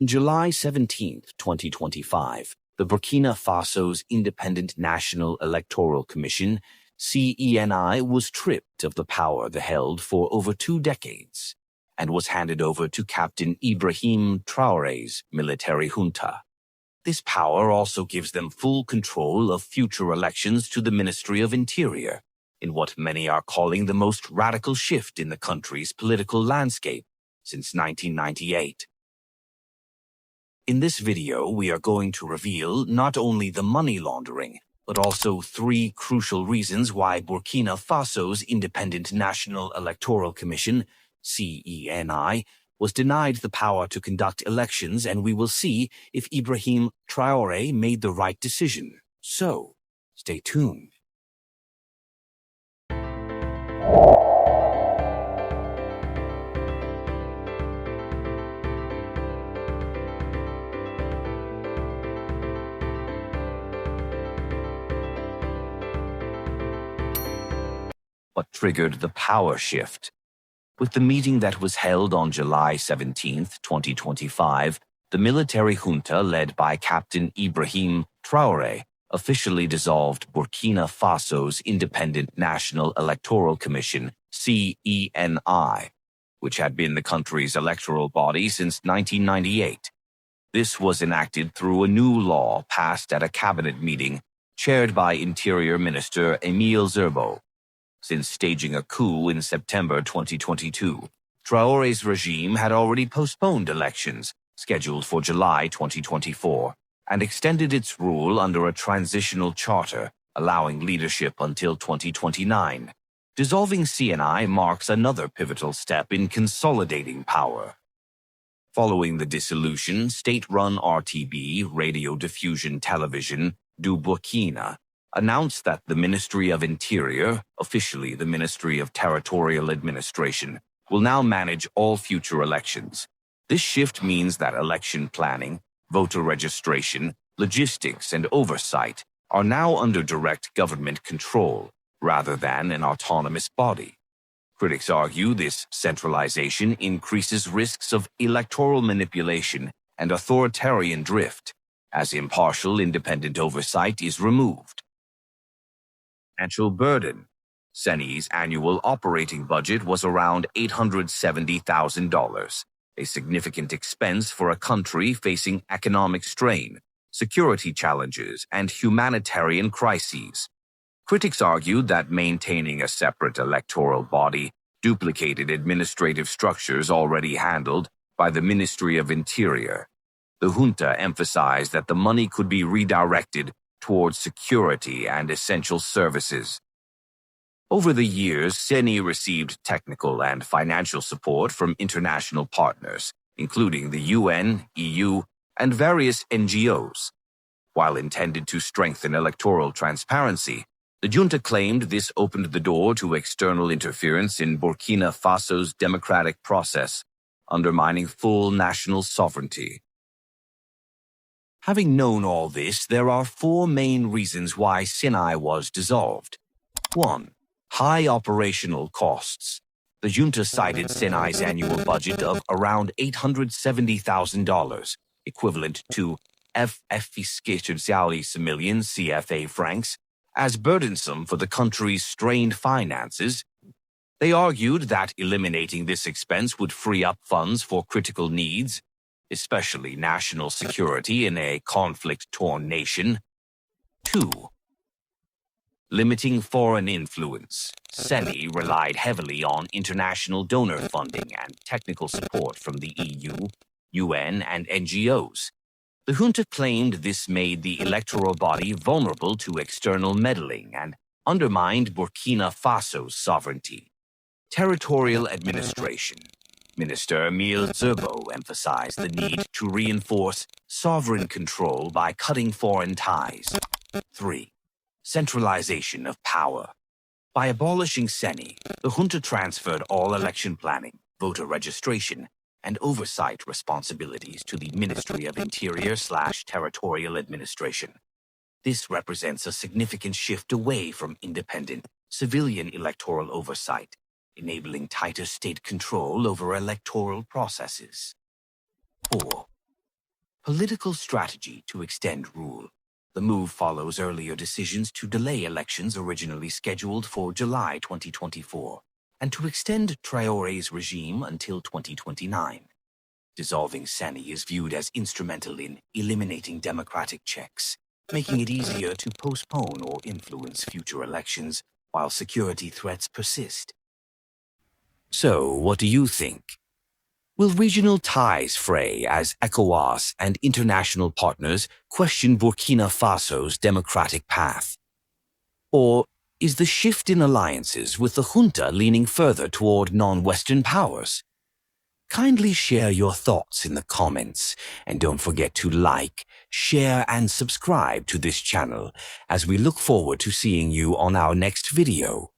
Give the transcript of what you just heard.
On July 17, 2025, the Burkina Faso's Independent National Electoral Commission, CENI, was stripped of the power they held for over 2 decades and was handed over to Captain Ibrahim Traoré's military junta. This power also gives them full control of future elections to the Ministry of Interior, in what many are calling the most radical shift in the country's political landscape since 1998. In this video, we are going to reveal not only the money laundering, but also 3 crucial reasons why Burkina Faso's Independent National Electoral Commission, CENI, was denied the power to conduct elections, and we will see if Ibrahim Traoré made the right decision. So, stay tuned. What triggered the power shift? With the meeting that was held on July 17, 2025, the military junta led by Captain Ibrahim Traoré officially dissolved Burkina Faso's Independent National Electoral Commission, CENI, which had been the country's electoral body since 1998. This was enacted through a new law passed at a cabinet meeting chaired by Interior Minister Émile Zerbo. Since staging a coup in September 2022, Traoré's regime had already postponed elections scheduled for July 2024 and extended its rule under a transitional charter allowing leadership until 2029. Dissolving CNI marks another pivotal step in consolidating power. Following the dissolution, state-run RTB, Radio Diffusion Television, du Burkina, announced that the Ministry of Interior, officially the Ministry of Territorial Administration, will now manage all future elections. This shift means that election planning, voter registration, logistics, and oversight are now under direct government control, rather than an autonomous body. Critics argue this centralization increases risks of electoral manipulation and authoritarian drift, as impartial independent oversight is removed. Financial burden. CENI's annual operating budget was around $870,000, a significant expense for a country facing economic strain, security challenges, and humanitarian crises. Critics argued that maintaining a separate electoral body duplicated administrative structures already handled by the Ministry of Interior. The junta emphasized that the money could be redirected towards security and essential services. Over the years, CENI received technical and financial support from international partners, including the UN, EU, and various NGOs. While intended to strengthen electoral transparency, the junta claimed this opened the door to external interference in Burkina Faso's democratic process, undermining full national sovereignty. Having known all this, there are 4 main reasons why CENI was dissolved. 1. High operational costs. The junta cited CENI's annual budget of around $870,000, equivalent to $450,000 million CFA francs, as burdensome for the country's strained finances. They argued that eliminating this expense would free up funds for critical needs, especially national security in a conflict-torn nation. 2. Limiting foreign influence. CENI relied heavily on international donor funding and technical support from the EU, UN, and NGOs. The junta claimed this made the electoral body vulnerable to external meddling and undermined Burkina Faso's sovereignty. Territorial administration. Minister Émile Zerbo emphasized the need to reinforce sovereign control by cutting foreign ties. 3. Centralization of power. By abolishing CENI, the junta transferred all election planning, voter registration, and oversight responsibilities to the Ministry of Interior/Territorial Administration. This represents a significant shift away from independent, civilian electoral oversight, enabling tighter state control over electoral processes. 4. political strategy to extend rule. The move follows earlier decisions to delay elections originally scheduled for July 2024 and to extend Traore's regime until 2029. Dissolving CENI is viewed as instrumental in eliminating democratic checks, making it easier to postpone or influence future elections while security threats persist. So, what do you think? Will regional ties fray as ECOWAS and international partners question Burkina Faso's democratic path? Or is the shift in alliances with the junta leaning further toward non-Western powers? Kindly share your thoughts in the comments, and don't forget to like, share, and subscribe to this channel as we look forward to seeing you on our next video.